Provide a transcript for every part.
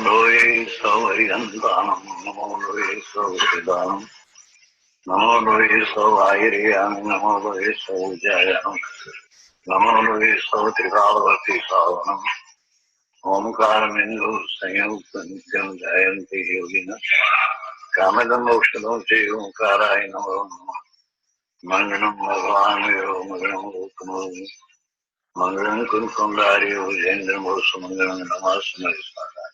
Loe Savayantanam, Namo Loe Savasidanam, Namo Loe Savayiriyam, Namo Loe Savajayam, Namo Loe Savatrikavati Savanam, Omkaramindu Sanyukta Nityam Jayanti Yogina, Kamadam Okshadam Che Omkaraya Namo, Mangalam Bhagavanayo, Mangalam Ukamo, Mangalam Kunkundariyo, Jendram Osamangalam Namasana Ismara.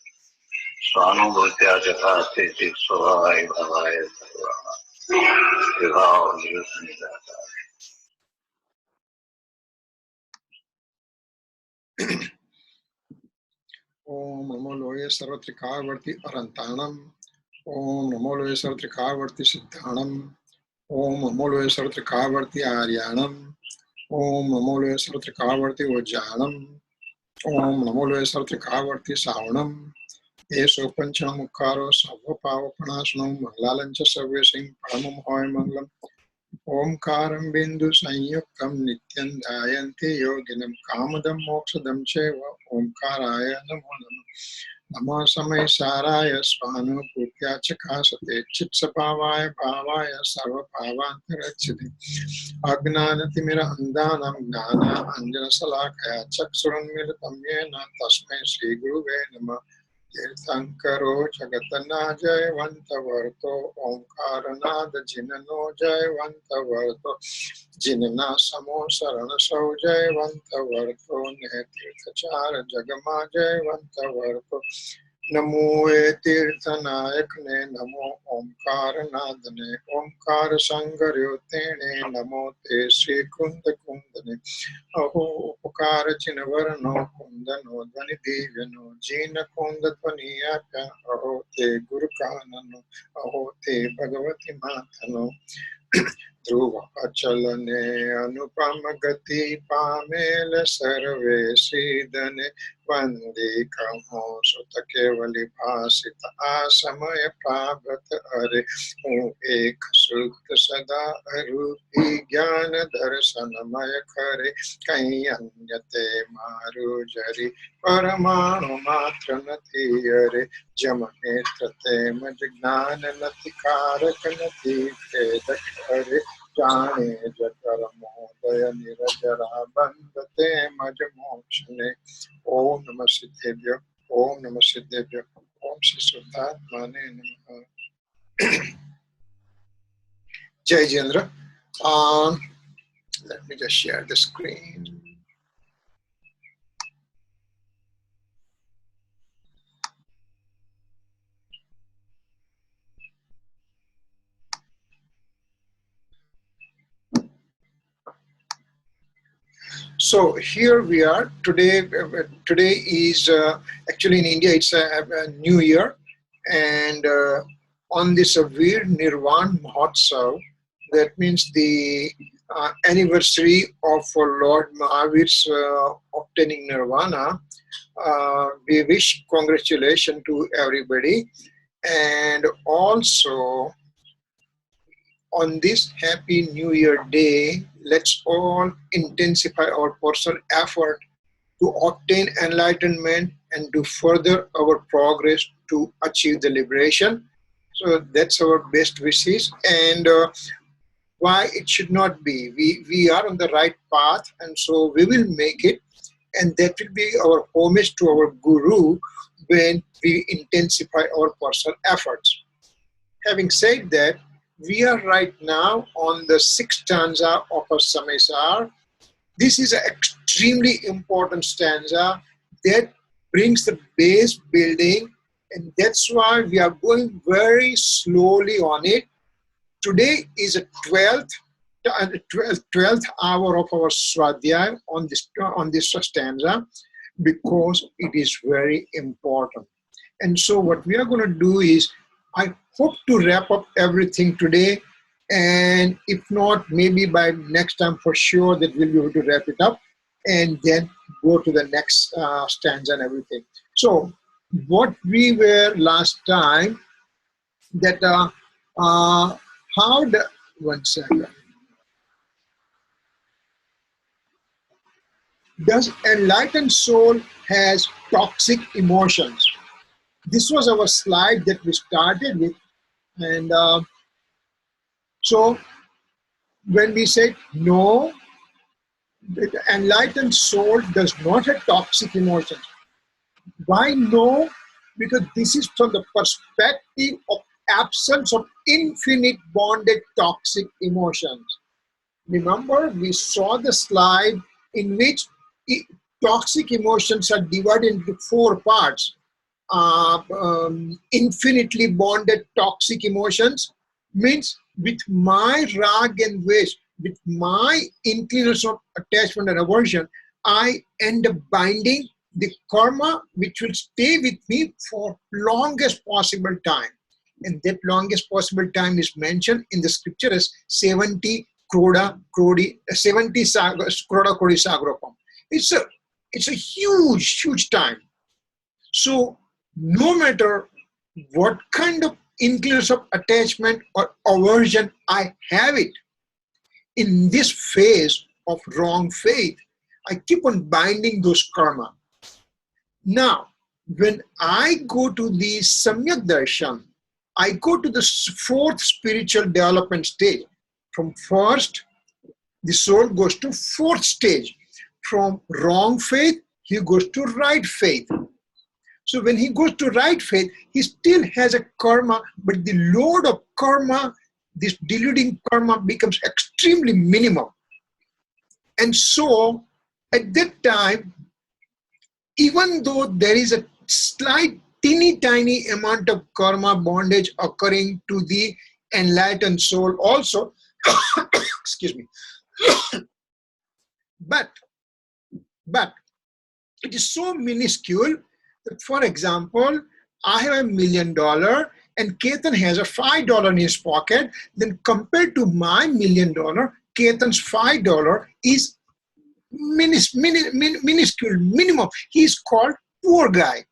Swanubhutya Jathasti Swadhay Bhavaya Sarvana Vivaho Nirsanidata. Om Namo Loye Sarvatrikavarti Arantanam. Om Namo Loye Sarvatrikavarti Siddhanam. Om Namo Loye Sarvatrikavarti Aryanam. Om Namo Loye Sarvatrikavarti Vajanam. Om Namo Loye Sarvatrikavarti Savanam. Eso Panchamukaro Sarva Pavapanasnam Manglalancha Sarvesing Paramam Hoy Manglam. Omkaram Bindu Sanyuktam Nityam Dayanti Yoginam Kamadam Moksadam Cheva Omkaraya Namo Namo Samaysaraya Svanu Putya Chakasate Chitsabhavaya Bhavaya Sarva Bhavantarachiti Agnanatimira Andanam Gnana Anjana Salakaya Chaksuran Miratam Yena Tasmai Sri Guruve Nama Tirthankaro Jagatana Jayavanta Varto Omkaranada Jinano Jayavanta Varto Jinana Samo Sarana Sau Jayavanta Varto Netirthachara Jagama Jayavanta Varto Namo Tirthanayakne Namo Omkaranadane Omkara Sangaryotene Namo Te Sri Kunda Kundane Aho Upakara Chinavarano Kundano Dvani Divyano Jina Kunda Dvaniyaka Aho Te Guru Kanano Aho Te Bhagavati Matano Dhruva Achalane Anupama Gati Pamela Sarve Sidane Vande Kamo Sutta Kevali Bhasita Asamaya Prabhat Are O Ek Sutta Sada Arupi Jnana Darshanamaya Kare Kayanyate Maru Jari Paramanu Matra Nati Are Jamanetrate Majgnana Nati Karakanati Vedakare Jane Jakaramo Nirajara Bandate Majamokshane Om Namah Siddhebhyo Om Namah Siddhebhyo Om Shri Suddhatmane Namaha. Jai Jendra. Let me just share the screen. So here we are today. Today is actually in India it's a New Year, and on this Veer Nirvan Mahotsav, that means the anniversary of Lord Mahavir's obtaining Nirvana. We wish congratulations to everybody, and also on this Happy New Year Day, let's all intensify our personal effort to obtain enlightenment and to further our progress to achieve the liberation. So that's our best wishes, and why it should not be. We are on the right path, and so we will make it, and that will be our homage to our Guru when we intensify our personal efforts. Having said that, we are right now on the 6th stanza of a Samaysar. This is an extremely important stanza that brings the base building, and that's why we are going very slowly on it. Today is a 12th hour of our Swadhay on this stanza, because it is very important. And so what we are going to do is, I hope to wrap up everything today, and if not, maybe by next time for sure that we'll be able to wrap it up and then go to the next stanza and everything. So what we were last time, that how the, one second. Does enlightened soul has toxic emotions? this was our slide that we started with. And so when we said no, the enlightened soul does not have toxic emotions. Why no? Because this is from the perspective of absence of infinite bonded toxic emotions. Remember, we saw the slide in which toxic emotions are divided into 4 parts. Infinitely bonded toxic emotions means with my rag and wish, with my inclination of attachment and aversion, I end up binding the karma which will stay with me for longest possible time. And that longest possible time is mentioned in the scripture as 70 kroda krodi, 70 kroda krodi sagrapam. It's a huge time. So no matter what kind of inclination of attachment or aversion I have it, in this phase of wrong faith, I keep on binding those karma. Now, when I go to the Samyak Darshan, I go to the 4th spiritual development stage. From first, the soul goes to 4th stage. From wrong faith, he goes to right faith. So when he goes to right faith, he still has a karma, but the load of karma, this deluding karma, becomes extremely minimal. And so at that time, even though there is a slight teeny tiny amount of karma bondage occurring to the enlightened soul also, excuse me, but it is so minuscule that, for example, I have $1 million and Ketan has a $5 in his pocket, then compared to my $1 million, Ketan's $5 is minuscule, minimum. He's called poor guy.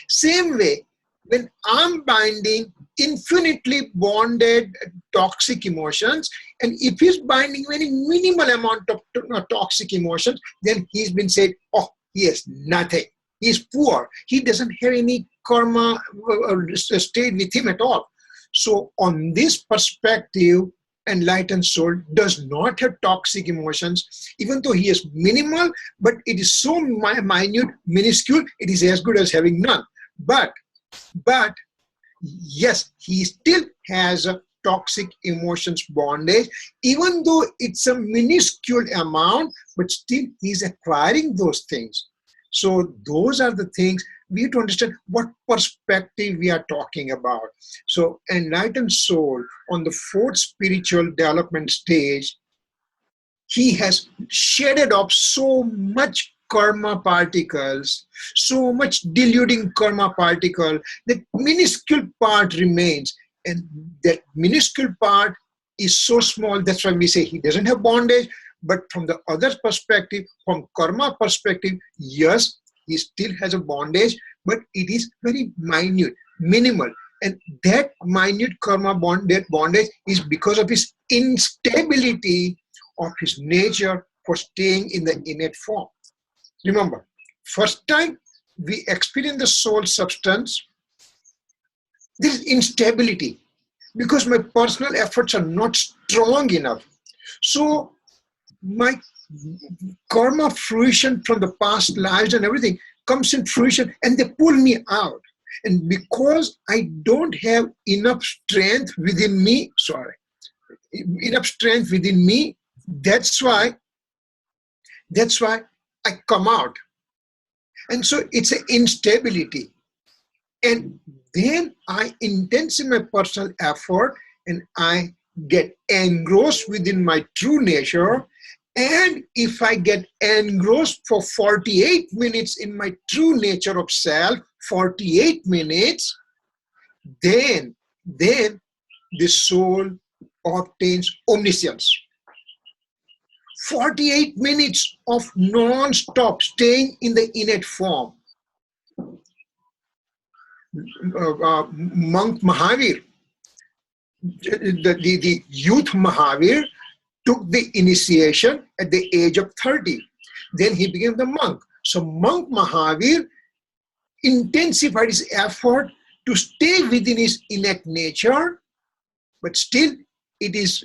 Same way, when I'm binding infinitely bonded toxic emotions, and if he's binding very minimal amount of toxic emotions, then he's been said, oh, he has nothing. He's poor. He doesn't have any karma stayed with him at all. So on this perspective, enlightened soul does not have toxic emotions, even though he is minimal, but it is so minute, minuscule, it is as good as having none. But yes, he still has a toxic emotions bondage, even though it's a minuscule amount, but still he's acquiring those things. So those are the things we have to understand what perspective we are talking about. So enlightened soul on the 4th spiritual development stage, he has shedded off so much karma particles, so much deluding karma particle, that minuscule part remains. And that minuscule part is so small, that's why we say he doesn't have bondage. But from the other perspective, from karma perspective, yes, he still has a bondage, but it is very minute, minimal. And that minute karma bondage is because of his instability of his nature for staying in the innate form. Remember, first time we experience the soul substance, there is instability because my personal efforts are not strong enough. So my karma fruition from the past lives and everything comes in fruition and they pull me out. And because I don't have enough strength within me, that's why I come out. And so it's an instability. And then I intensify my personal effort and I get engrossed within my true nature. And if I get engrossed for 48 minutes in my true nature of self, 48 minutes, then the soul obtains omniscience. 48 minutes of non-stop staying in the innate form. Monk Mahavir, the youth Mahavir, took the initiation at the age of 30. Then he became the monk. So monk Mahavir intensified his effort to stay within his innate nature, but still it is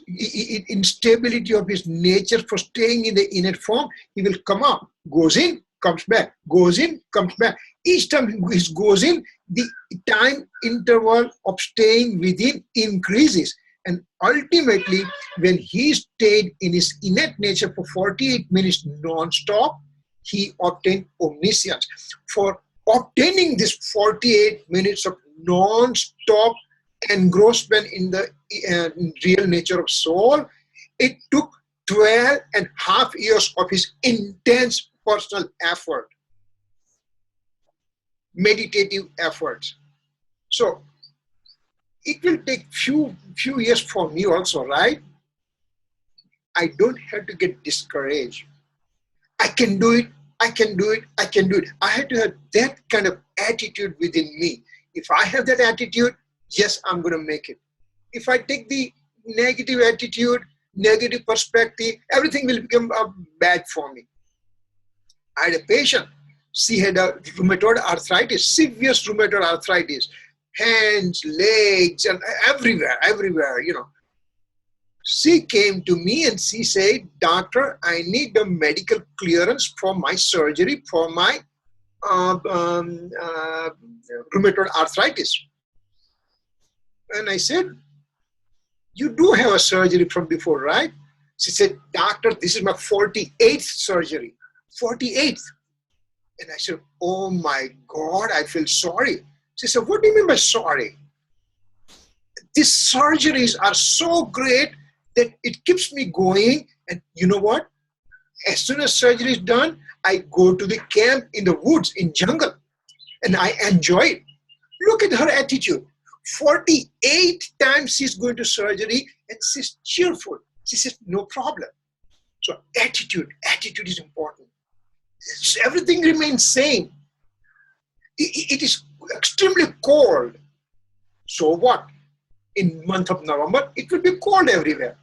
instability of his nature for staying in the innate form. He will come up, goes in, comes back, goes in, comes back. Each time he goes in, the time interval of staying within increases. And ultimately, when he stayed in his innate nature for 48 minutes non-stop, he obtained omniscience. For obtaining this 48 minutes of non-stop engrossment in the real nature of soul, it took 12.5 years of his intense personal effort, meditative efforts. So it will take few years for me also, right? I don't have to get discouraged. I can do it, I can do it, I can do it. I have to have that kind of attitude within me. If I have that attitude, yes, I'm going to make it. If I take the negative attitude, negative perspective, everything will become bad for me. I had a patient. She had a rheumatoid arthritis, severe rheumatoid arthritis, hands, legs, and everywhere, you know. She came to me and she said, "Doctor, I need the medical clearance for my surgery for my rheumatoid arthritis." And I said, "You do have a surgery from before, right?" She said, "Doctor, this is my 48th surgery." 48th. And I said, "Oh my God, I feel sorry." She said, "What do you mean by sorry?" These surgeries are so great that it keeps me going. And you know what? As soon as surgery is done, I go to the camp in the woods, in jungle, and I enjoy it. Look at her attitude. 48 times she's going to surgery and she's cheerful. She says, "No problem." So attitude is important. Everything remains same. It is extremely cold. So what? In month of November, it will be cold everywhere.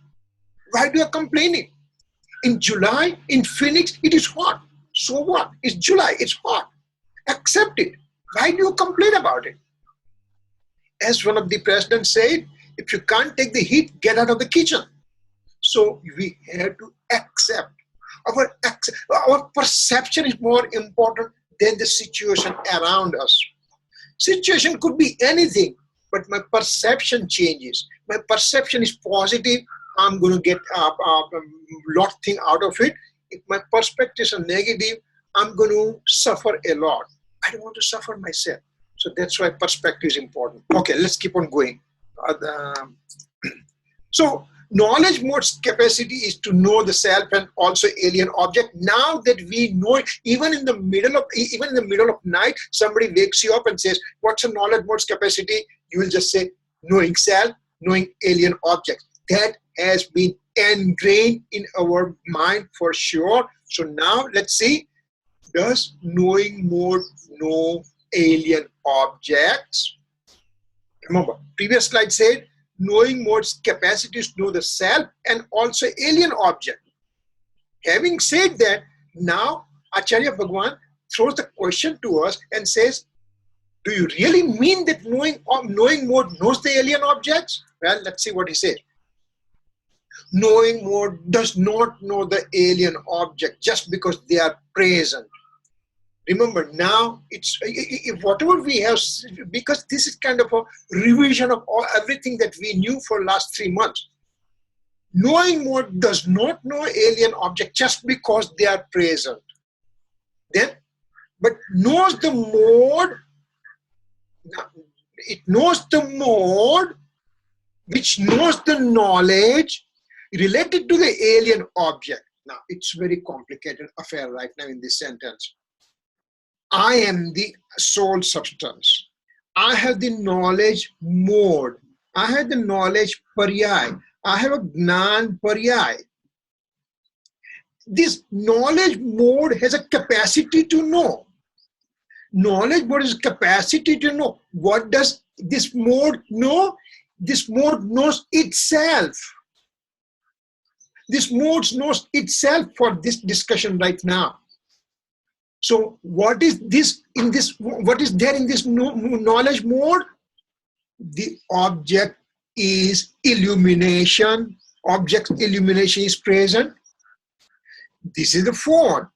Why do you complain? In July, in Phoenix, it is hot. So what? It's July, it's hot. Accept it. Why do you complain about it? As one of the presidents said, if you can't take the heat, get out of the kitchen. So we have to accept. Our perception is more important than the situation around us. Situation could be anything, but my perception changes. My perception is positive, I'm going to get a lot thing out of it. If my perspectives are negative, I'm going to suffer a lot. I don't want to suffer myself. So that's why perspective is important. Okay, let's keep on going. So knowledge mode's capacity is to know the self and also alien object. Now that we know it, even in the middle of night, somebody wakes you up and says, "What's a knowledge mode's capacity?" You will just say, "Knowing self, knowing alien objects." That has been ingrained in our mind for sure. So now let's see, does knowing mode know alien objects? Remember, previous slide said knowing mode's capacity to know the self and also alien object. Having said that, now Acharya Bhagwan throws the question to us and says, do you really mean that knowing mode knows the alien objects? Well, let's see what he says. Knowing mode does not know the alien object just because they are present. Remember, now it's whatever we have, because this is kind of a revision of everything that we knew for last 3 months. Knowing mode does not know alien object just because they are present. Then, but knows the mode. It knows the mode which knows the knowledge related to the alien object. Now, it's very complicated affair right now in this sentence. I am the soul substance. I have the knowledge mode. I have the knowledge paryay. I have a gnan paryay. This knowledge mode has a capacity to know. Knowledge mode is capacity to know. What does this mode know? This mode knows itself. This mode knows itself for this discussion right now. So what is this in this? What is there in this knowledge mode? The object is illumination. Object illumination is present. This is the phone,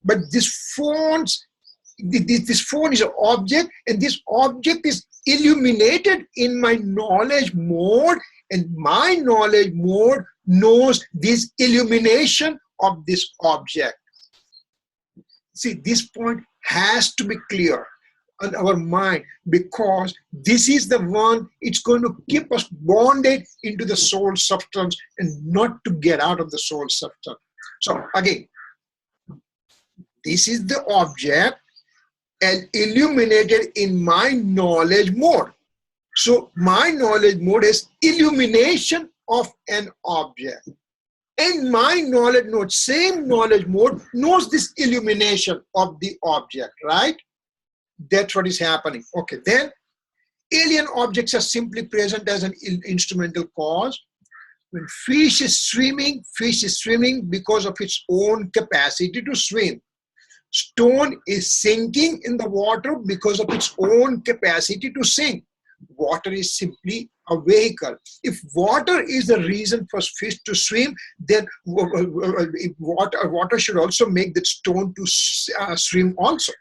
but this phone is an object, and this object is illuminated in my knowledge mode, and my knowledge mode knows this illumination of this object. See, this point has to be clear on our mind, because this is the one, it's going to keep us bonded into the soul substance and not to get out of the soul substance. So again, this is the object and illuminated in my knowledge mode. So my knowledge mode is illumination of an object. And my knowledge mode, same knowledge mode, knows this illumination of the object, right? That's what is happening. Okay, then alien objects are simply present as an instrumental cause. When fish is swimming because of its own capacity to swim. Stone is sinking in the water because of its own capacity to sink. Water is simply a vehicle. If water is the reason for fish to swim, then water should also make that stone to swim also.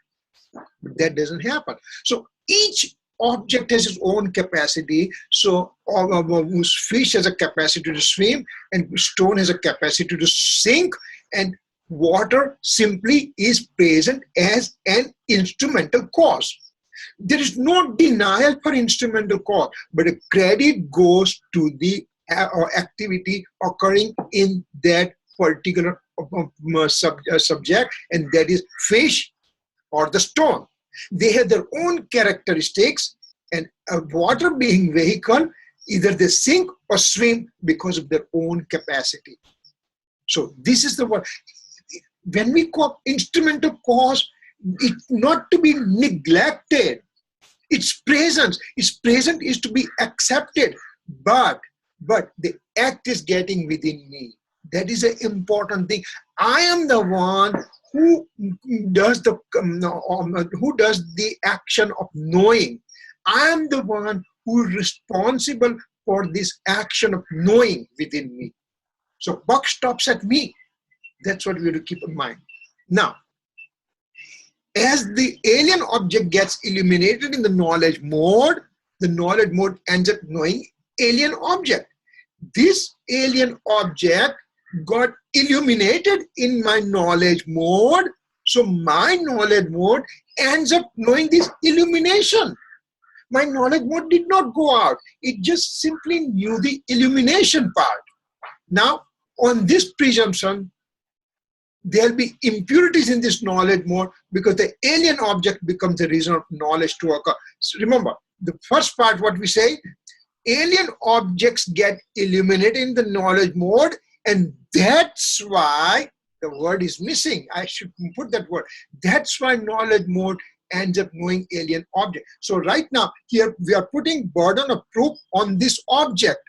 That doesn't happen. So each object has its own capacity. So fish has a capacity to swim, and stone has a capacity to sink, and water simply is present as an instrumental cause. There is no denial for instrumental cause, but a credit goes to the activity occurring in that particular subject, and that is fish or the stone. They have their own characteristics, and water being vehicle, either they sink or swim because of their own capacity. So this is the one. When we call instrumental cause, it's not to be neglected. Its presence is to be accepted, but the act is getting within me. That is an important thing. I am the one who does the action of knowing. I am the one who is responsible for this action of knowing within me. So buck stops at me. That's what we have to keep in mind. Now, as the alien object gets illuminated in the knowledge mode ends up knowing alien object. This alien object got illuminated in my knowledge mode, so my knowledge mode ends up knowing this illumination. My knowledge mode did not go out. It just simply knew the illumination part. Now, on this presumption, there'll be impurities in this knowledge mode because the alien object becomes the reason of knowledge to occur. So remember, the first part, what we say, alien objects get illuminated in the knowledge mode, and that's why the word is missing. I should put that word. That's why knowledge mode ends up knowing alien object. So right now, here we are putting burden of proof on this object.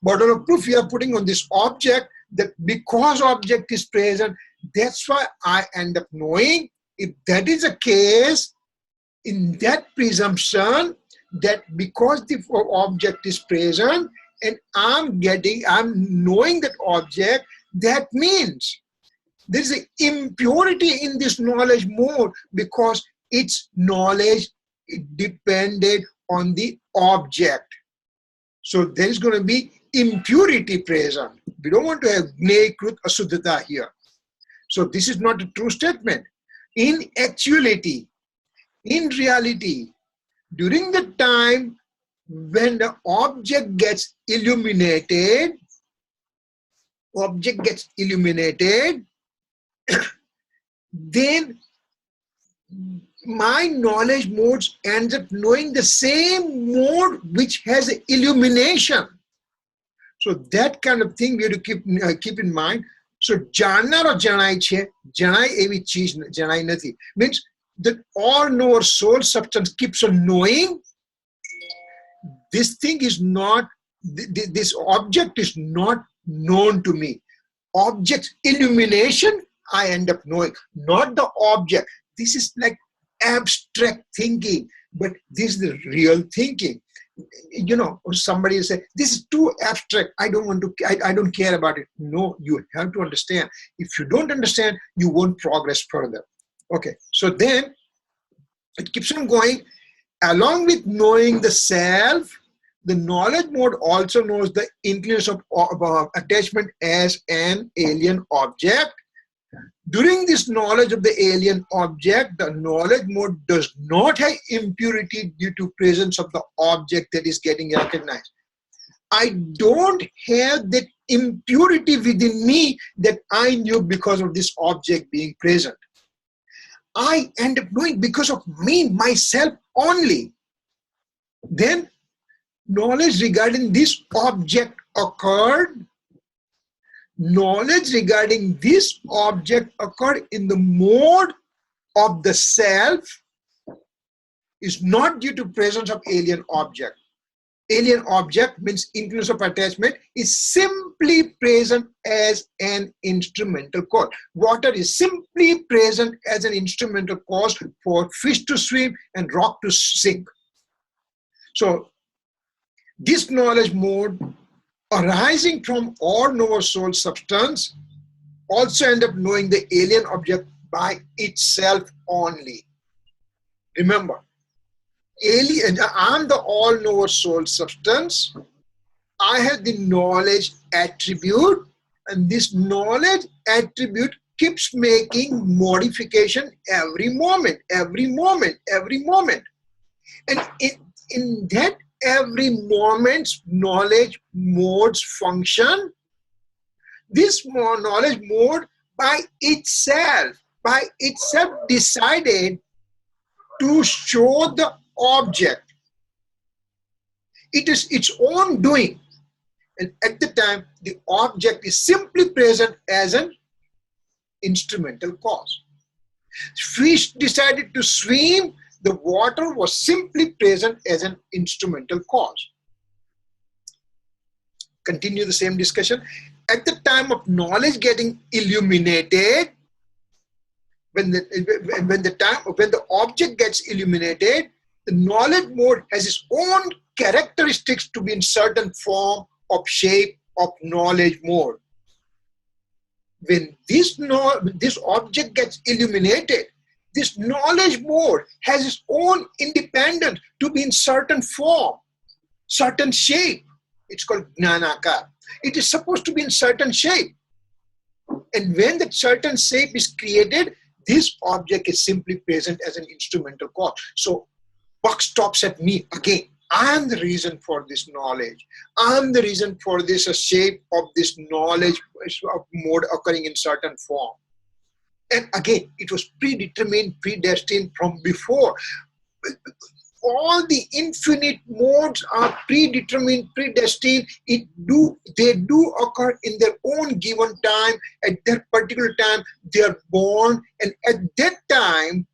Burden of proof we are putting on this object, that because object is present, that's why I end up knowing. If that is the case, in that presumption, that because the object is present and I'm knowing that object, that means there is an impurity in this knowledge mode because its knowledge depended on the object. So there is going to be impurity present. We don't want to have gnay, krut, asuddhata here. So this is not a true statement. In actuality, in reality, during the time when the object gets illuminated, then my knowledge modes ends up knowing the same mode which has illumination. So that kind of thing we have to keep in mind. So jana or janai che, janai evi cheez janai nathi, means that all knower soul substance keeps on knowing. This thing is not, this object is not known to me. Object illumination I end up knowing, not the object. This is like abstract thinking, but this is the real thinking. You know, or somebody say, this is too abstract, I don't want to, I don't care about it. No, you have to understand. If you don't understand, you won't progress further. Okay, so then it keeps on going. Along with knowing the self, the knowledge mode also knows the influence of attachment as an alien object. During this knowledge of the alien object, the knowledge mode does not have impurity due to presence of the object that is getting recognized. I don't have that impurity within me that I knew because of this object being present. I end up knowing because of me, myself only. Then knowledge regarding this object occurred. Knowledge regarding this object occurred in the mode of the self is not due to presence of alien object. Alien object means influence of attachment is simply present as an instrumental cause. Water is simply present as an instrumental cause for fish to swim and rock to sink. So this knowledge mode arising from or knower soul substance also end up knowing the alien object by itself only. Remember, I'm the all-knower soul substance. I have the knowledge attribute, and this knowledge attribute keeps making modification every moment. And in that every moment's knowledge mode's function, this knowledge mode by itself decided to show the object. It is its own doing, and at the time the object is simply present as an instrumental cause. Fish decided to swim, the water was simply present as an instrumental cause. Continue the same discussion. At the time of knowledge getting illuminated, when the object gets illuminated, the knowledge mode has its own characteristics to be in certain form of shape of knowledge mode. When this object gets illuminated, this knowledge mode has its own independence to be in certain form, certain shape. It's called Jnanakar. It is supposed to be in certain shape. And when that certain shape is created, this object is simply present as an instrumental cause. So buck stops at me again. I am the reason for this knowledge. I am the reason for this shape of this knowledge of mode occurring in certain form. And again, it was predetermined, predestined from before. All the infinite modes are predetermined, predestined. They do occur in their own given time. At that particular time, they are born, and at that time,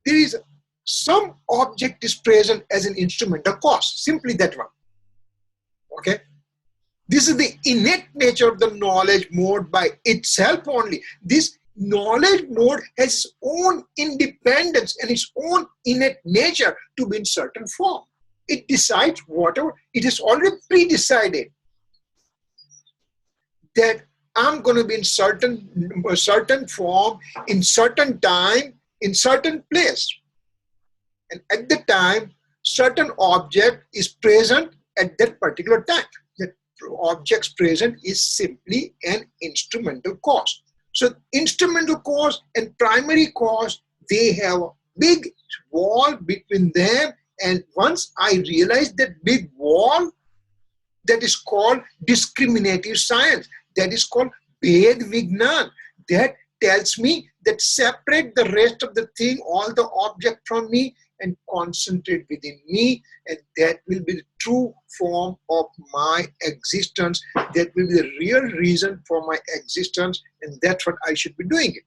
there is some object is present as an instrumental cause. Simply that one. Okay. This is the innate nature of the knowledge mode by itself only. This knowledge mode has its own independence and its own innate nature to be in certain form. It decides whatever. It is already pre-decided that I'm going to be in certain form, in certain time, in certain place. And at the time, certain object is present at that particular time. That object's present is simply an instrumental cause. So instrumental cause and primary cause, they have a big wall between them. And once I realize that big wall, that is called discriminative science. That is called Bhed Vignan. That tells me that separate the rest of the thing, all the object from me, and concentrate within me, and that will be the true form of my existence. That will be the real reason for my existence, and that's what I should be doing it.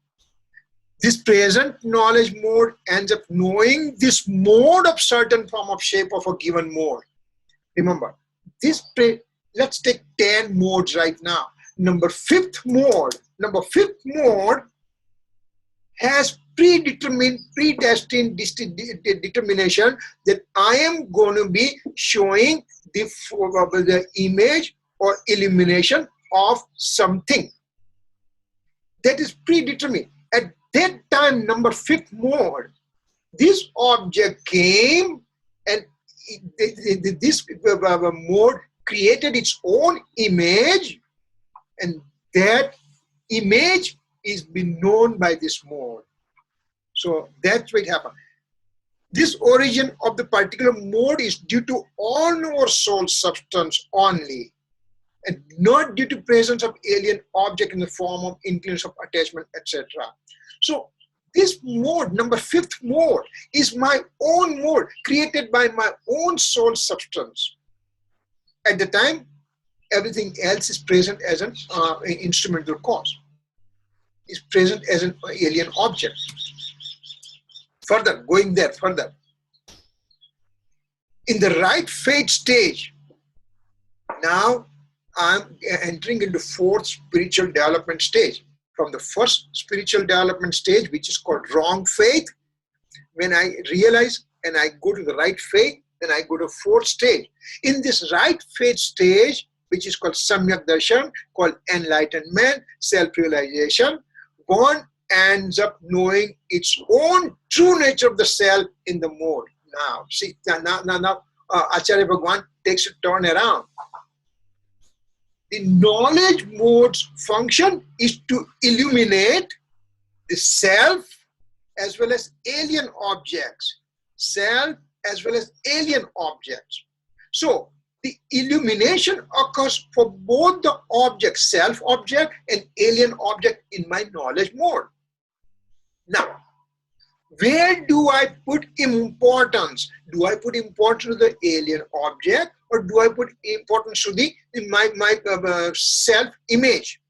This present knowledge mode ends up knowing this mode of certain form of shape of a given mode. Remember, let's take 10 modes right now. Number fifth mode has predestined determination that I am going to be showing the image or illumination of something. That is predetermined. At that time, number 5th mode, this object came and this mode created its own image, and that image is being known by this mode. So that's what happened. This origin of the particular mode is due to on our soul substance only, and not due to presence of alien object in the form of influence of attachment, etc. So this mode, number 5th mode, is my own mode created by my own soul substance. At the time, everything else is present as an instrumental cause, is present as an alien object. Further, going there further. In the right fate stage, now I'm entering into 4th spiritual development stage. From the 1st spiritual development stage, which is called wrong faith, when I realize and I go to the right faith, then I go to 4th stage. In this right faith stage, which is called Samyak Darshan, called enlightenment, self-realization, one ends up knowing its own true nature of the self in the mode. Now, see, now Acharya Bhagwan takes a turn around. The knowledge mode's function is to illuminate the self as well as alien objects. Self as well as alien objects. So, the illumination occurs for both the object, self object and alien object in my knowledge mode. Now, where do I put importance? Do I put importance to the alien object, or do I put importance to the my self-image?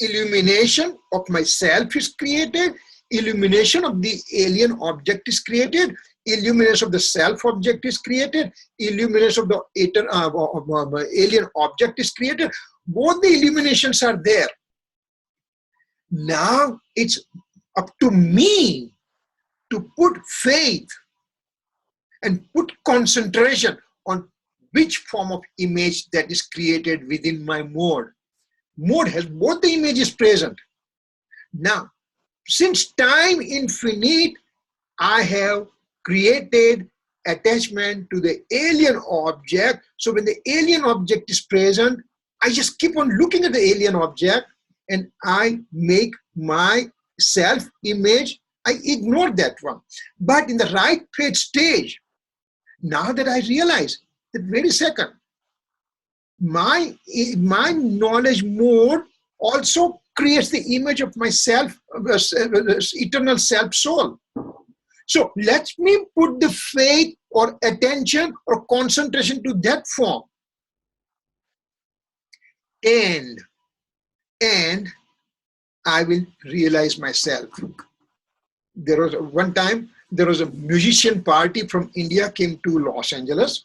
Illumination of myself is created. Illumination of the alien object is created. Illumination of the self-object is created. Illumination of the alien object is created. Both the illuminations are there. Now it's up to me to put faith and put concentration on which form of image that is created within my mode. Mode has both the images present. Now, since time infinite, I have created attachment to the alien object. So when the alien object is present, I just keep on looking at the alien object and I make my self-image, I ignore that one. But in the right faith stage, now that I realize that, wait a second, my knowledge mode also creates the image of myself, eternal self-soul. So let me put the faith or attention or concentration to that form. And I will realize myself. There was one time, there was a musician party from India came to Los Angeles,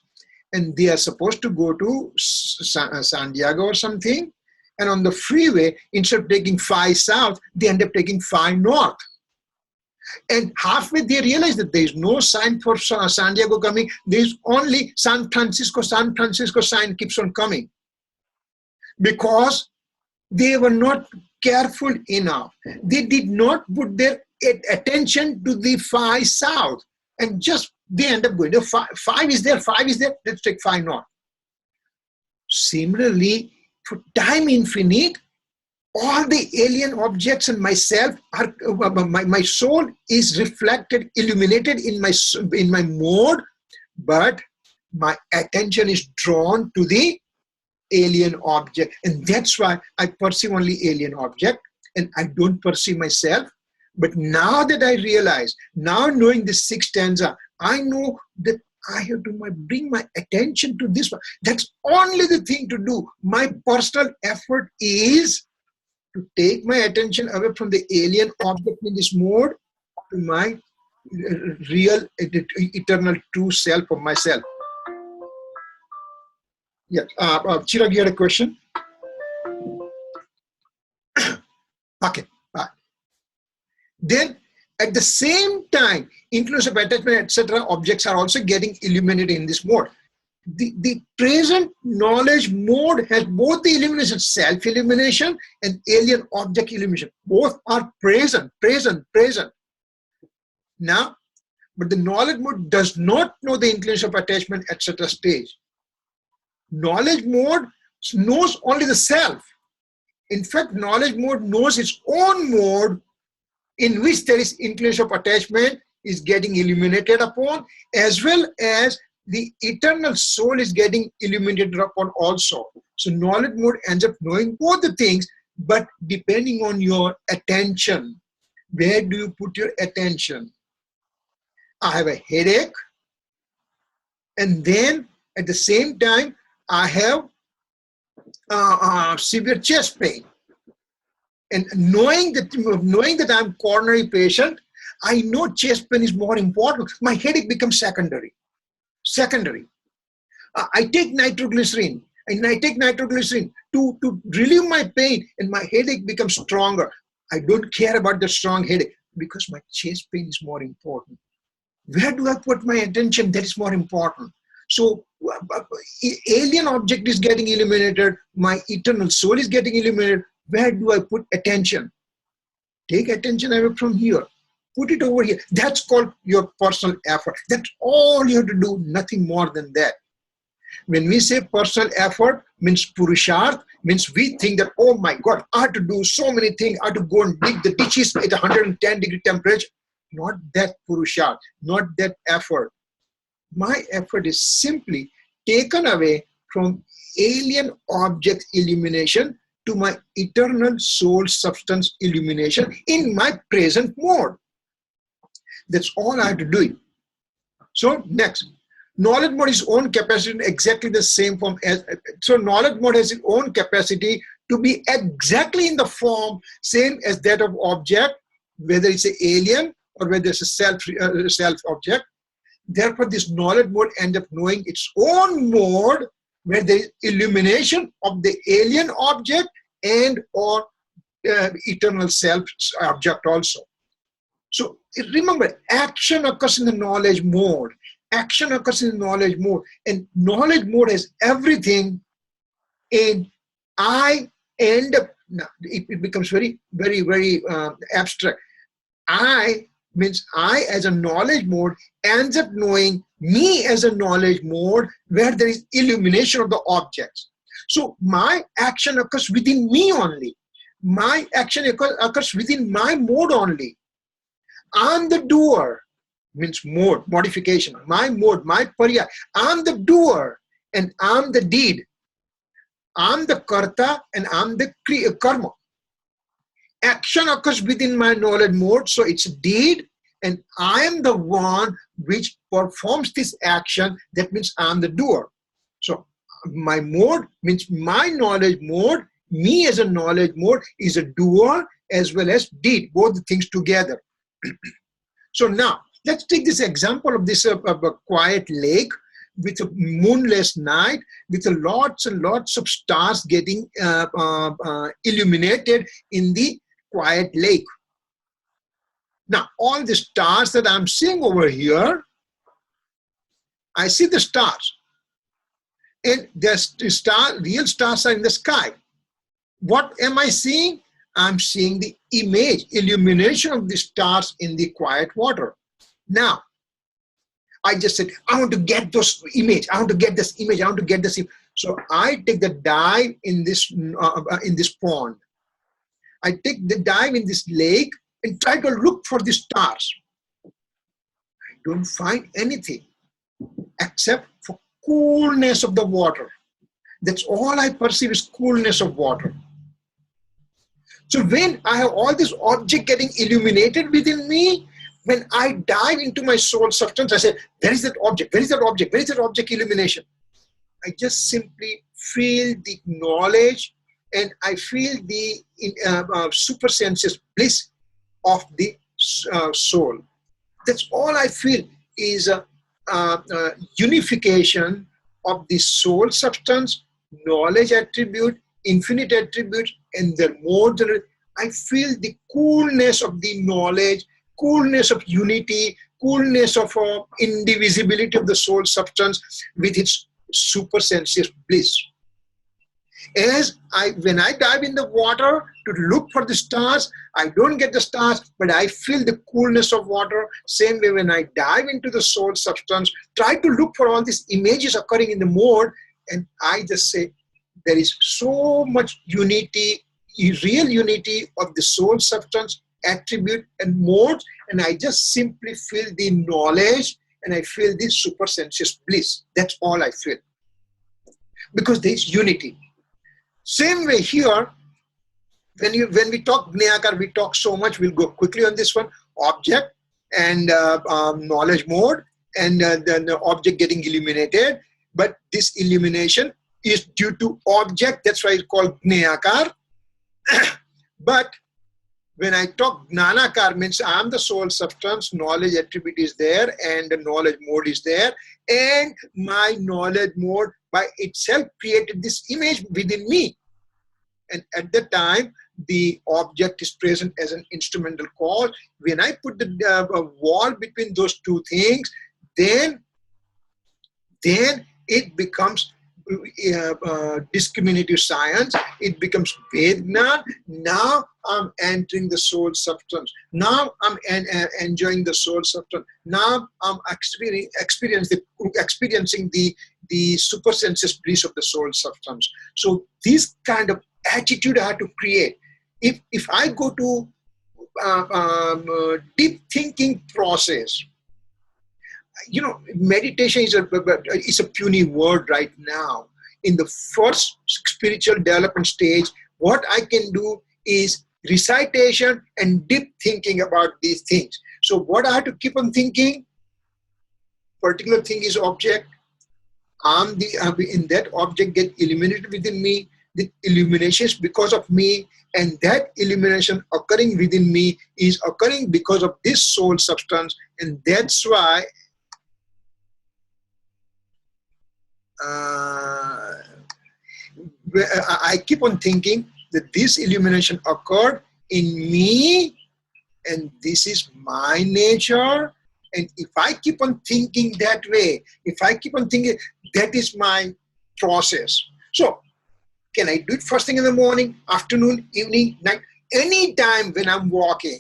and they are supposed to go to San Diego or something. And on the freeway, instead of taking 5 south, they end up taking 5 north. And halfway they realized that there is no sign for San Diego coming. There is only San Francisco sign keeps on coming. Because they were not careful enough. They did not put their attention to the 5 south. And just they end up going to 5 is there, let's take 5 north. Similarly, for time infinite, all the alien objects and myself are, my soul is reflected, illuminated in my mode, but my attention is drawn to the alien object. And that's why I perceive only alien object and I don't perceive myself. But now that I realize, now knowing this 6th stanza, I know that I have to bring my attention to this one. That's only the thing to do. My personal effort is to take my attention away from the alien object in this mode to my real, eternal, true self of myself. Yeah, Chirag, you had a question? Okay, bye. At the same time, influence of attachment, etc. objects are also getting illuminated in this mode. The present knowledge mode has both the illumination, self-illumination and alien object illumination. Both are present. Now, but the knowledge mode does not know the influence of attachment, etc. stage. Knowledge mode knows only the self. In fact, knowledge mode knows its own mode in which there is influence of attachment is getting illuminated upon, as well as the eternal soul is getting illuminated upon also. So knowledge mode ends up knowing both the things, but depending on your attention. Where do you put your attention? I have a headache, and then at the same time I have severe chest pain. And knowing that I'm coronary patient, I know chest pain is more important. My headache becomes secondary. I take nitroglycerin, and I take nitroglycerin to relieve my pain, and my headache becomes stronger. I don't care about the strong headache because my chest pain is more important. Where do I put my attention? That is more important. So alien object is getting illuminated, my eternal soul is getting illuminated. Where do I put attention? Take attention away from here. Put it over here. That's called your personal effort. That's all you have to do, nothing more than that. When we say personal effort, means purusharth, means we think that, oh my God, I have to do so many things. I have to go and dig the ditches at 110-degree temperature. Not that purusharth, not that effort. My effort is simply taken away from alien object illumination to my eternal soul substance illumination in my present mode. That's all I have to do. So next, knowledge mode is own capacity in exactly the same form as, so knowledge mode has its own capacity to be exactly in the form same as that of object, whether it's an alien or whether it's a self object. Therefore, this knowledge mode ends up knowing its own mode where there is illumination of the alien object and or eternal self object also. So remember, action occurs in the knowledge mode. Action occurs in the knowledge mode, and knowledge mode has everything. And I end up, now it becomes very abstract. I means I as a knowledge mode ends up knowing me as a knowledge mode where there is illumination of the objects. So my action occurs within me only. My action occurs within my mode only. I'm the doer, means mode, modification. My mode, my pariya. I'm the doer and I'm the deed. I'm the karta and I'm the karma. Action occurs within my knowledge mode, so it's deed, and I am the one which performs this action. That means I'm the doer. So my mode means my knowledge mode, me as a knowledge mode is a doer as well as deed, both the things together. So now let's take this example of this of a quiet lake with a moonless night, with lots and lots of stars getting illuminated in the quiet lake. Now, all the stars that I'm seeing over here, I see the stars. And the real stars are in the sky. What am I seeing? I'm seeing the image, illumination of the stars in the quiet water. Now, I just said, I want to get those image. I want to get this image. I want to get this image. So I take the dive in this pond. I take the dive in this lake and try to look for the stars. I don't find anything except for coolness of the water. That's all I perceive is coolness of water. So when I have all this object getting illuminated within me, when I dive into my soul substance, I say, where is that object? Where is that object? Where is that object illumination? I just simply feel the knowledge and I feel the super senses bliss of the soul. That's all I feel is a unification of the soul substance, knowledge attribute, infinite attribute, and their modes. I feel the coolness of the knowledge, coolness of unity, coolness of indivisibility of the soul substance with its supersensuous bliss. When I dive in the water to look for the stars, I don't get the stars, but I feel the coolness of water. Same way, when I dive into the soul substance, try to look for all these images occurring in the mode, and I just say, there is so much unity, real unity of the soul substance, attribute and modes, and I just simply feel the knowledge and I feel the supersensuous bliss. That's all I feel. Because there is unity. Same way here, when we talk Gnayakar, we talk so much, we'll go quickly on this one. Object and knowledge mode, and then the object getting illuminated. But this illumination is due to object, that's why it's called Gnayakar. But when I talk Gnanakar, means I am the soul substance, knowledge attribute is there, and the knowledge mode is there, and my knowledge mode by itself created this image within me. And at that time, the object is present as an instrumental cause. When I put the wall between those two things, then it becomes discriminative science, it becomes Vedna. Now I'm entering the soul substance. Now I'm enjoying the soul substance. Now I'm experiencing the supersensuous bliss of the soul substance. So this kind of attitude I have to create. If I go to deep thinking process, meditation is a puny word right now. In the first spiritual development stage, what I can do is recitation and deep thinking about these things. So what I have to keep on thinking, particular thing is object. In that object get illuminated within me. The illumination is because of me, and that illumination occurring within me is occurring because of this soul substance, and that's why I keep on thinking that this illumination occurred in me, and this is my nature. And if I keep on thinking that way, if I keep on thinking, that is my process. So, can I do it first thing in the morning, afternoon, evening, night? Any time when I'm walking.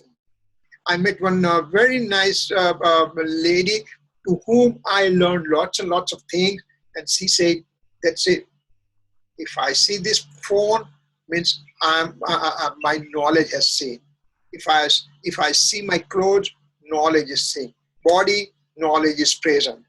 I met one very nice lady to whom I learned lots and lots of things. And she said, that's it. If I see this phone, means my knowledge has seen. If I see my clothes, knowledge is seen. Body, knowledge is present.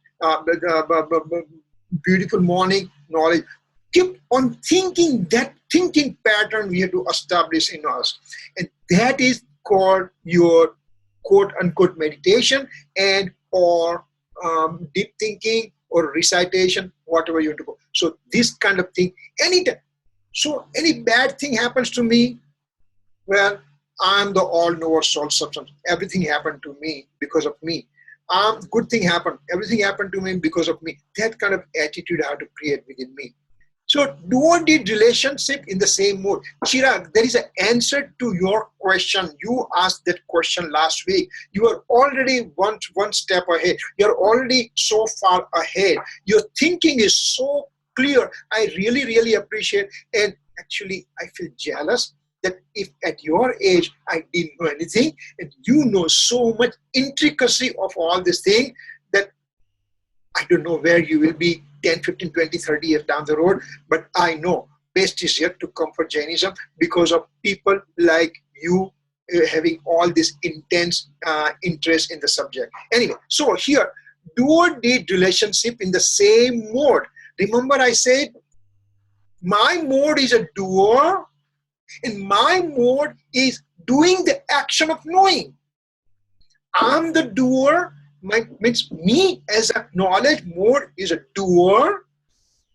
Beautiful morning, knowledge. Keep on thinking. That thinking pattern we have to establish in us. And that is called your quote-unquote meditation and or deep thinking or recitation, whatever you want to go. So this kind of thing, anytime. So any bad thing happens to me, well, I'm the all-knower soul substance. Everything happened to me because of me. Good thing happened. Everything happened to me because of me. That kind of attitude I have to create within me. So do-or-deed relationship in the same mode. Chirag, there is an answer to your question. You asked that question last week. You are already one step ahead. You're already so far ahead. Your thinking is so clear. I really, really appreciate. And actually, I feel jealous that if at your age, I didn't know anything, and you know so much intricacy of all this thing that I don't know where you will be 10, 15, 20, 30 years down the road, but I know best is yet to come for Jainism because of people like you having all this intense interest in the subject. Anyway, so here, do-or-deed relationship in the same mode. Remember I said, my mode is a doer, and my mode is doing the action of knowing. I'm the doer. Means me as a knowledge mode is a doer,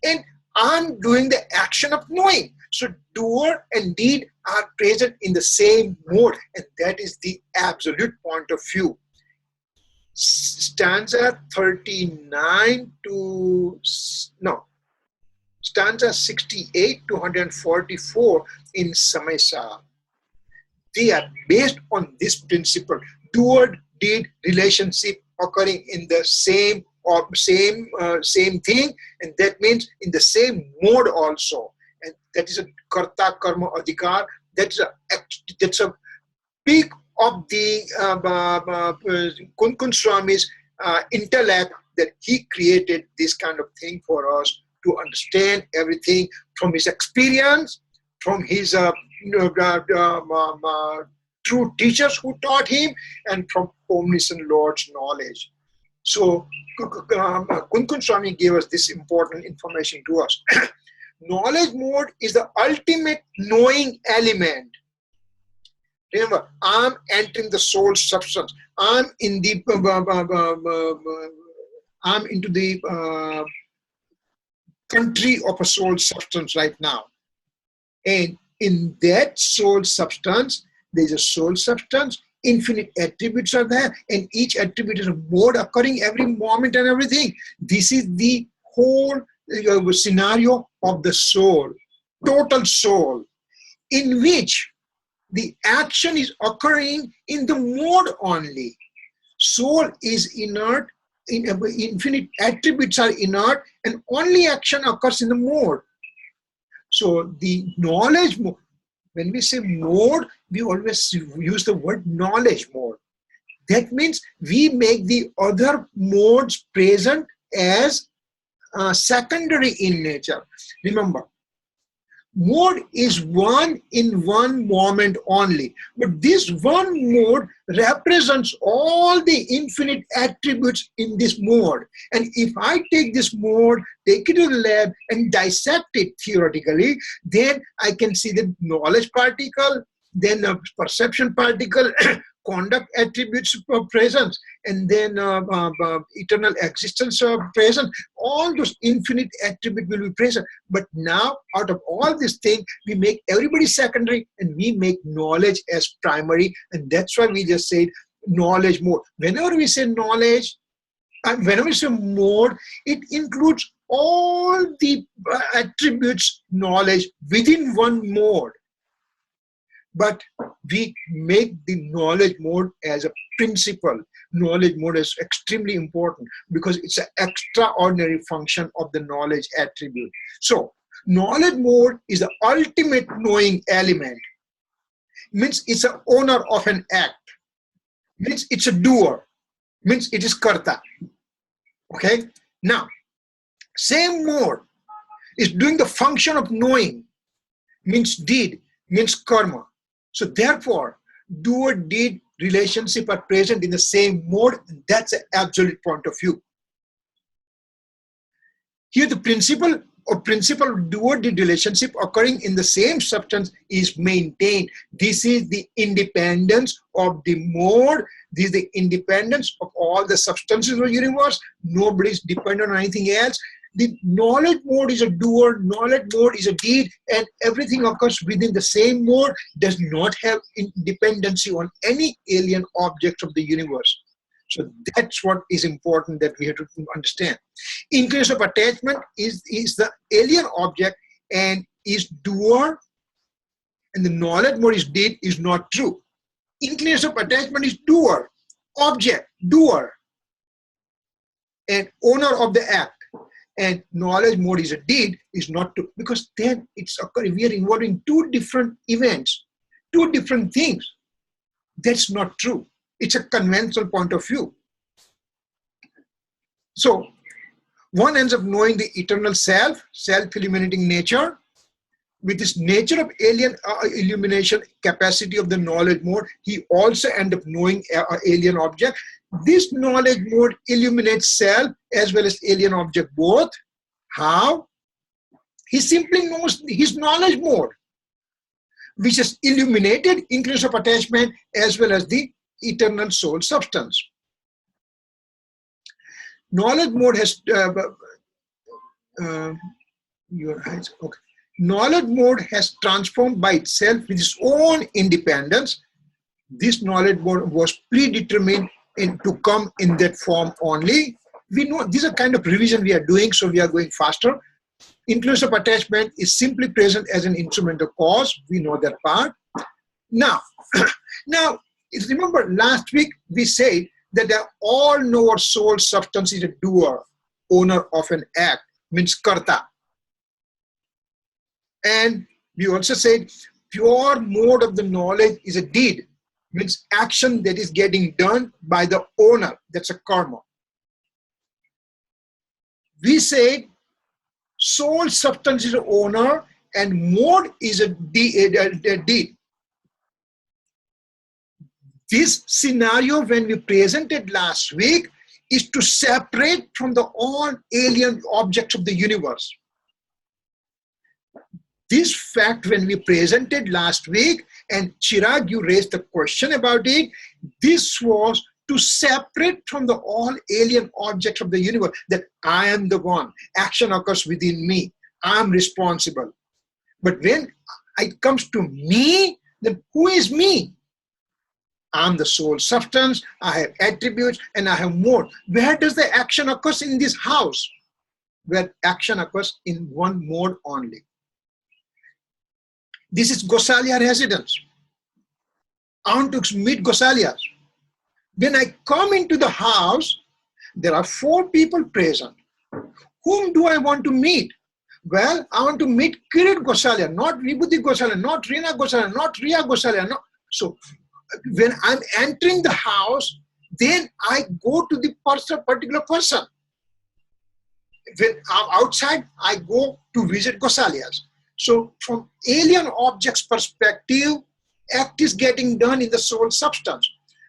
and I'm doing the action of knowing. So doer and deed are present in the same mode, and that is the absolute point of view. Stanza 39 to, no, stanza 68 to 144 in Samaysar. They are based on this principle. deed relationship occurring in the same thing, and that means in the same mode also, and that is a karta karma adhikar. That's a peak of the Kunkun Swami's intellect, that he created this kind of thing for us to understand everything from his experience, from his true teachers who taught him, and from omniscient Lord's knowledge. So Kunkun Swami gave us this important information to us. Knowledge mode is the ultimate knowing element. Remember, I'm entering the soul substance. I'm into the country of a soul substance right now. And in that soul substance, there's a soul substance, infinite attributes are there, and each attribute is a mode occurring every moment and everything. This is the whole scenario of the soul, total soul, in which the action is occurring in the mode only. Soul is inert, infinite attributes are inert, and only action occurs in the mode. So the knowledge mode, when we say mode, we always use the word knowledge mode. That means we make the other modes present as secondary in nature. Remember, mode is one in one moment only, but this one mode represents all the infinite attributes in this mode. And if I take this mode, take it to the lab and dissect it theoretically, then I can see the knowledge particle, then a perception particle, conduct attributes present, and then eternal existence present. All those infinite attributes will be present. But now, out of all these things, we make everybody secondary and we make knowledge as primary. And that's why we just said knowledge mode. Whenever we say knowledge, and whenever we say mode, it includes all the attributes knowledge within one mode. But we make the knowledge mode as a principle. Knowledge mode is extremely important because it's an extraordinary function of the knowledge attribute. So knowledge mode is the ultimate knowing element. Means it's an owner of an act. Means it's a doer. Means it is karta. Okay? Now, same mode is doing the function of knowing. Means deed. Means karma. So therefore, doer-deed relationship are present in the same mode, and that's an absolute point of view. Here the principle of doer-deed relationship occurring in the same substance is maintained. This is the independence of the mode. This is the independence of all the substances of the universe. Nobody is dependent on anything else. The knowledge mode is a doer, knowledge mode is a deed, and everything occurs within the same mode, does not have dependency on any alien objects of the universe. So that's what is important that we have to understand. Increase of attachment is the alien object and is doer, and the knowledge mode is deed is not true. Increase of attachment is doer, object, doer, and owner of the act. And knowledge mode is a deed is not true, because then it's occurring. We are involving two different events, two different things. That's not true. It's a conventional point of view. So one ends up knowing the eternal self, self-illuminating nature. With this nature of alien illumination capacity of the knowledge mode, he also ends up knowing alien object. This knowledge mode illuminates self as well as alien object both. How? He simply knows his knowledge mode, which is illuminated increase of attachment as well as the eternal soul substance. Knowledge mode has knowledge mode has transformed by itself with its own independence. This knowledge mode was predetermined to come in that form only. We know these are kind of revision we are doing, so we are going faster. Influence of attachment is simply present as an instrumental cause. We know that part. Now, Remember, last week we said that they all know what soul substance is: a doer, owner of an act, means karta. And we also said pure mode of the knowledge is a deed, means action that is getting done by the owner. That's a karma. We said soul substance is an owner and mode is a deed. This scenario, when we presented last week, is to separate from the all alien objects of the universe. This fact, when we presented last week, and Chirag, you raised the question about it, this was to separate from the all alien objects of the universe, that I am the one, action occurs within me, I am responsible. But when it comes to me, then who is me? I'm the soul substance, I have attributes, and I have mode. Where does the action occur in this house? Where action occurs in one mode only. This is Gosalia residence. I want to meet Gosalias. When I come into the house, there are 4 people present. Whom do I want to meet? Well, I want to meet Kirit Gosalia, not Vibhuti Gosalia, not Rina Gosalia, not Riya Gosalia. No. So when I'm entering the house, then I go to the particular person. When I'm outside, I go to visit Gosalias. So from alien objects perspective, act is getting done in the soul substance.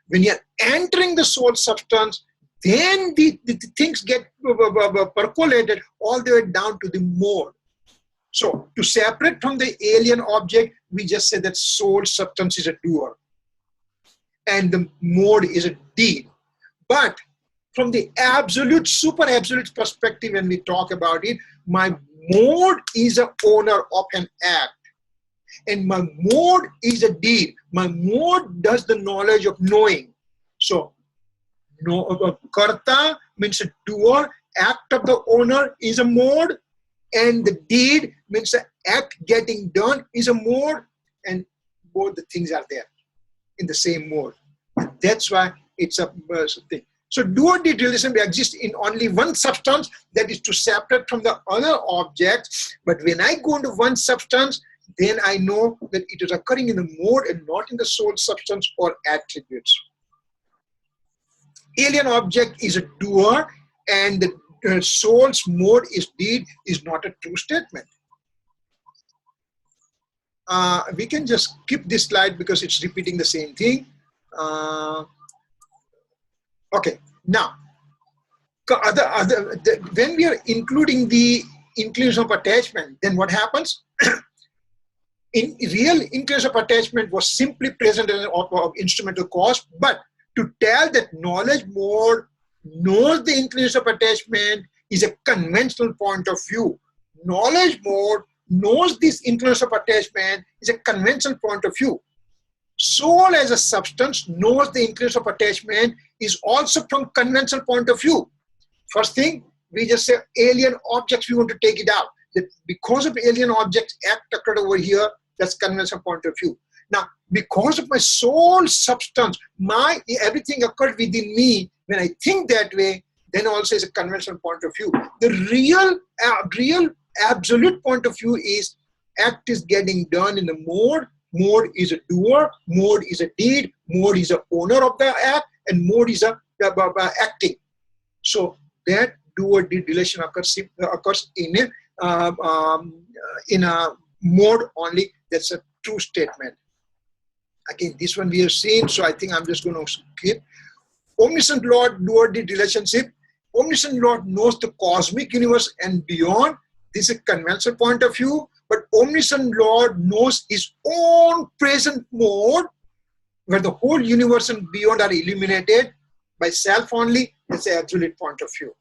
When you're entering the soul substance, then the things get percolated all the way down to the mode. So to separate from the alien object, we just say that soul substance is a doer and the mode is a deed. But from the absolute, super absolute perspective, when we talk about it, my mode is an owner of an act. And my mode is a deed. My mode does the knowledge of knowing. So, karta means a doer, act of the owner is a mode, and the deed means the act getting done is a mode, and both the things are there in the same mode. And that's why it's a thing. So doer-deed relation exists in only one substance, that is to separate from the other objects. But when I go into one substance, then I know that it is occurring in the mode and not in the soul substance or attributes. Alien object is a doer and the soul's mode is deed is not a true statement. We can just skip this slide because it's repeating the same thing. Okay, now, when we are including the inclusion of attachment, then what happens? In real inclusion of attachment was simply present as an instrumental cause, but to tell that knowledge mode knows the inclusion of attachment is a conventional point of view. Knowledge mode knows this inclusion of attachment is a conventional point of view. Soul as a substance knows the inclusion of attachment is also from conventional point of view. First thing, we just say alien objects, we want to take it out. That because of alien objects, act occurred over here, that's conventional point of view. Now, because of my soul substance, everything occurred within me, when I think that way, then also is a conventional point of view. The real absolute point of view is act is getting done in the mode. Mode is a doer, mode is a deed, mode is a owner of the act, and mode is a acting. So that doer-deed relation occurs in a mode only. That's a true statement. Again, this one we have seen, so I think I'm just going to skip. Omniscient Lord, doer-deed relationship. Omniscient Lord knows the cosmic universe and beyond. This is a conventional point of view. But Omniscient Lord knows his own present mode, where the whole universe and beyond are illuminated by self only. That's the absolute point of view.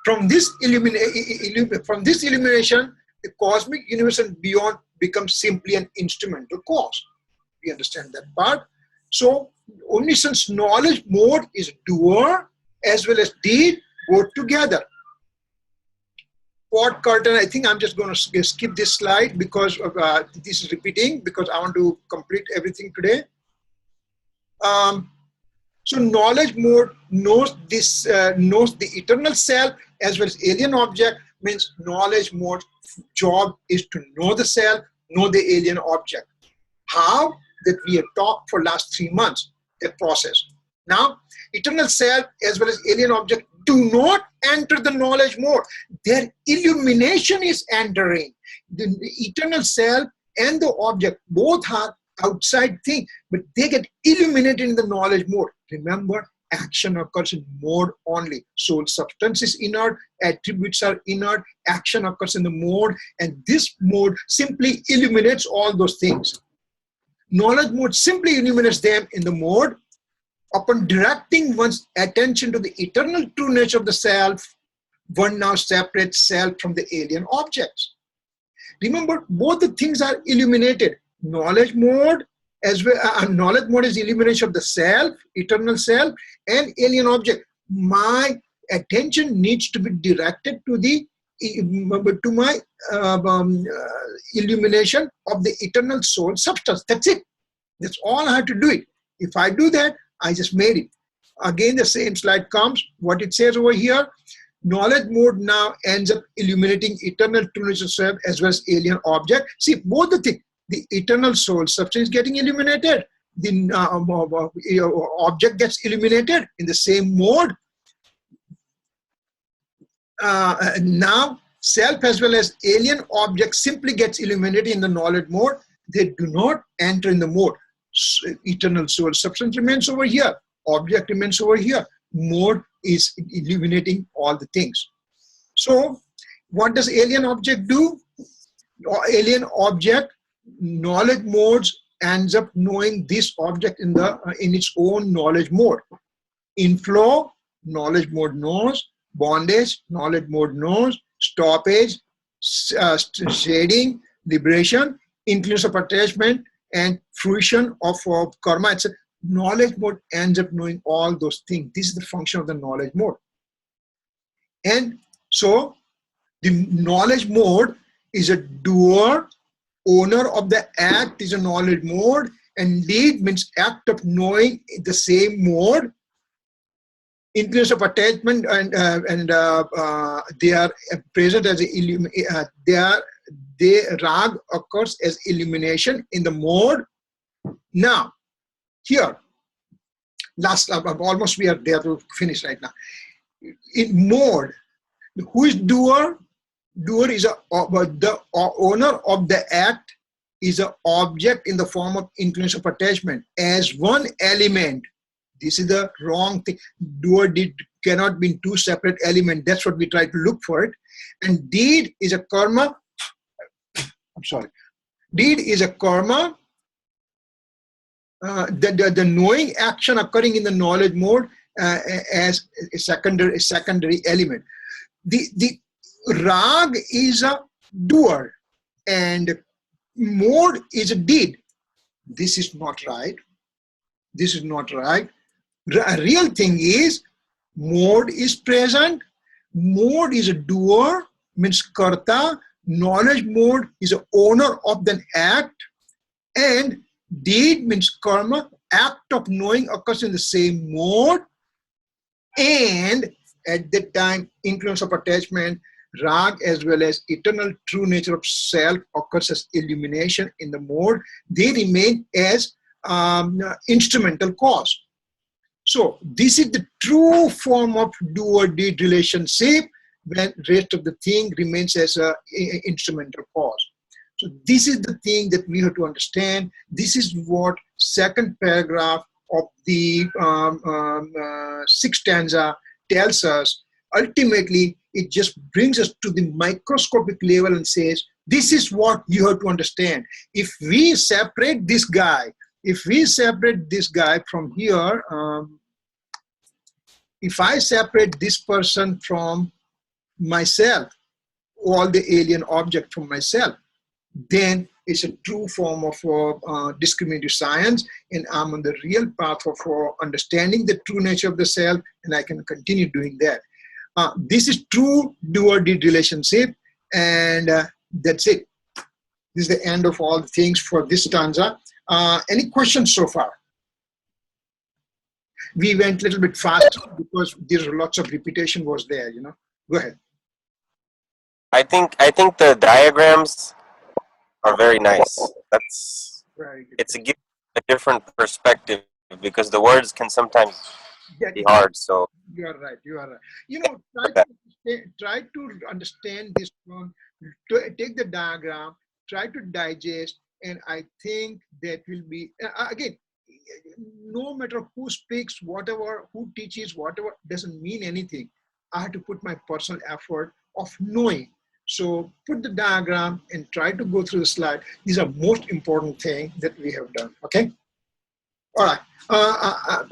From this illumination, the cosmic universe and beyond becomes simply an instrumental cause. We understand that part. So Omniscient's knowledge mode is doer as well as deed, both together. Pot curtain, I think I'm just going to skip this slide because this is repeating, because I want to complete everything today. So knowledge mode knows this, knows the eternal self as well as alien object. Means knowledge mode job is to know the self, know the alien object. How? That we have talked for last 3 months, that process. Now, eternal self as well as alien object do not enter the knowledge mode. Their illumination is entering. The eternal self and the object both are outside thing, but they get illuminated in the knowledge mode. Remember, action occurs in mode only. Soul substance is inert, attributes are inert, action occurs in the mode, and this mode simply illuminates all those things. Knowledge mode simply illuminates them in the mode. Upon directing one's attention to the eternal true nature of the self, one now separates self from the alien objects. Remember, both the things are illuminated. Knowledge mode as well, knowledge mode is illumination of the self, eternal self, and alien object. My attention needs to be directed to the my illumination of the eternal soul substance. That's it. That's all I have to do it. If I do that, I just made it. Again, the same slide comes. What it says over here, knowledge mode now ends up illuminating eternal true nature self as well as alien object. See, both the things, the eternal soul substance is getting illuminated. The object gets illuminated in the same mode. Now, self as well as alien object simply gets illuminated in the knowledge mode. They do not enter in the mode. Eternal soul substance remains over here. Object remains over here. Mode is illuminating all the things. So, what does alien object do? Alien object, knowledge modes ends up knowing this object in its own knowledge mode. Inflow, knowledge mode knows. Bondage, knowledge mode knows. Stoppage, shading, liberation, influence of attachment, and fruition of karma, etc. Knowledge mode ends up knowing all those things. This is the function of the knowledge mode. And so the knowledge mode is a doer, owner of the act is a knowledge mode, and deed means act of knowing the same mode. Influence of attachment and they are present as rag occurs as illumination in the mode. Now, here, last almost we are there to finish right now. In mode, who is doer? Doer is the owner of the act is an object in the form of influence of attachment as one element. This is the wrong thing. Doer deed cannot be in two separate elements. That's what we try to look for it. And deed is a karma. I'm sorry. Deed is a karma. The knowing action occurring in the knowledge mode as a secondary element. The rag is a doer and mode is a deed. This is not right. This is not right. A real thing is mode is present. Mode is a doer, means karta. Knowledge mode is a owner of the act, and deed means karma. Act of knowing occurs in the same mode, and at that time influence of attachment, rag as well as eternal true nature of self occurs as illumination in the mode. They remain as instrumental cause. So this is the true form of doer-deed relationship when rest of the thing remains as an instrumental cause. So this is the thing that we have to understand. This is what second paragraph of the sixth stanza tells us. Ultimately, it just brings us to the microscopic level and says, this is what you have to understand. If we separate this guy, from here, if I separate this person from myself, all the alien object from myself, then it's a true form of discriminative science, and I'm on the real path of understanding the true nature of the self, and I can continue doing that. This is true doer-deed relationship, and that's it. This is the end of all the things for this stanza. Any questions so far? we went a little bit fast because there's lots of repetition was there, you know. Go ahead. I think the diagrams are very nice. That's Right. it's a give a different perspective because the words can sometimes be hard. So You are right. You are right. You know, try to understand this one. Take the diagram, try to digest, and I think that will be again. No matter who speaks, whatever, who teaches, whatever, doesn't mean anything. I have to put my personal effort of knowing. So put the diagram and try to go through the slide. These are most important thing that we have done. Okay. All right.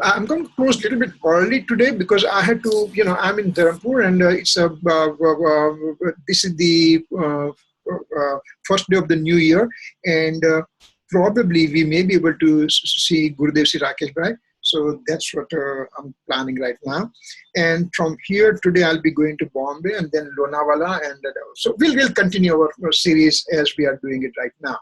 I'm going to close a little bit early today because I had to, you know, I'm in Dharampur and it's a, this is the first day of the new year, and probably we may be able to see Gurudev Si Rakesh Bhai. So that's what I'm planning right now. And from here today, I'll be going to Bombay and then Lonavala. And so we'll continue our series as we are doing it right now.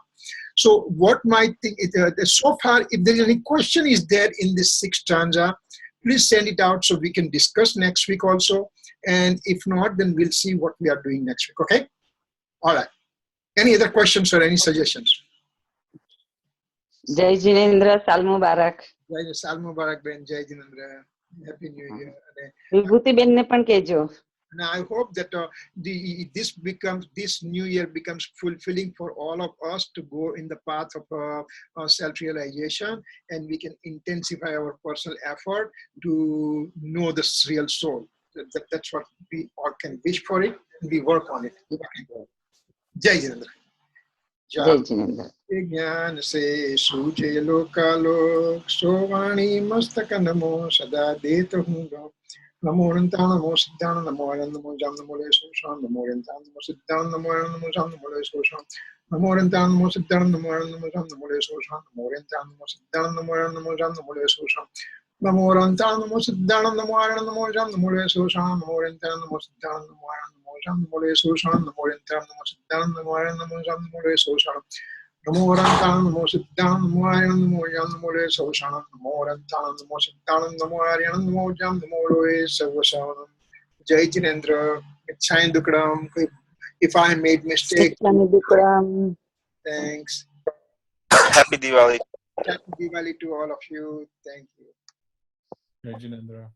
So what my thing is, so far, if there is any question is there in this 6th stanza, please send it out so we can discuss next week also. And if not, then we'll see what we are doing next week. Okay. All right. Any other questions or any suggestions? Jai Jinendra, Sal Mubarak. Jai Sal Mubarak Ben, Jai Jinendra. Happy New Year. Vibhuti Ben ne પણ કહેજો. And I hope that this new year becomes fulfilling for all of us to go in the path of self-realization, and we can intensify our personal effort to know the real soul. That's what we all can wish for it, and we work on it. Jai Jinendra. Jai Jinendra. ज्ञान से सूझे लोकालोक सोवाणी मस्तक नमो सदा देत हूँ नमो अनंता नमो सिद्धान नमो नमो जाम नमो ले सोशान नमो अनंता नमो सिद्धान नमो जाम नमो ले सोशान नमो अनंता नमो सिद्धान नमो जाम नमो ले सोशान नमो अनंता नमो सिद्धान नमो जाम नमो ले सोशान नमो अनंता नमो सिद्धान नमो जाम नमो ले सोशान नमो अनंता नमो सिद्धान नमो जाम नमो ले सोशान नमो अनंता नमो सिद्धान नमो जाम नमो ले सोशान नमो अनंतान नमो सिद्धान नमो आर्यन नमो जाम नमो ले सोशान नमो अनंतान नमो सिद्धान नमो आर्यन नमो जाम नमो ले सोशान. Jai Jinendra, Chai Dukram. If I made mistake, thanks. happy Diwali. Happy Diwali to all of you. Thank you. Jai Jinendra.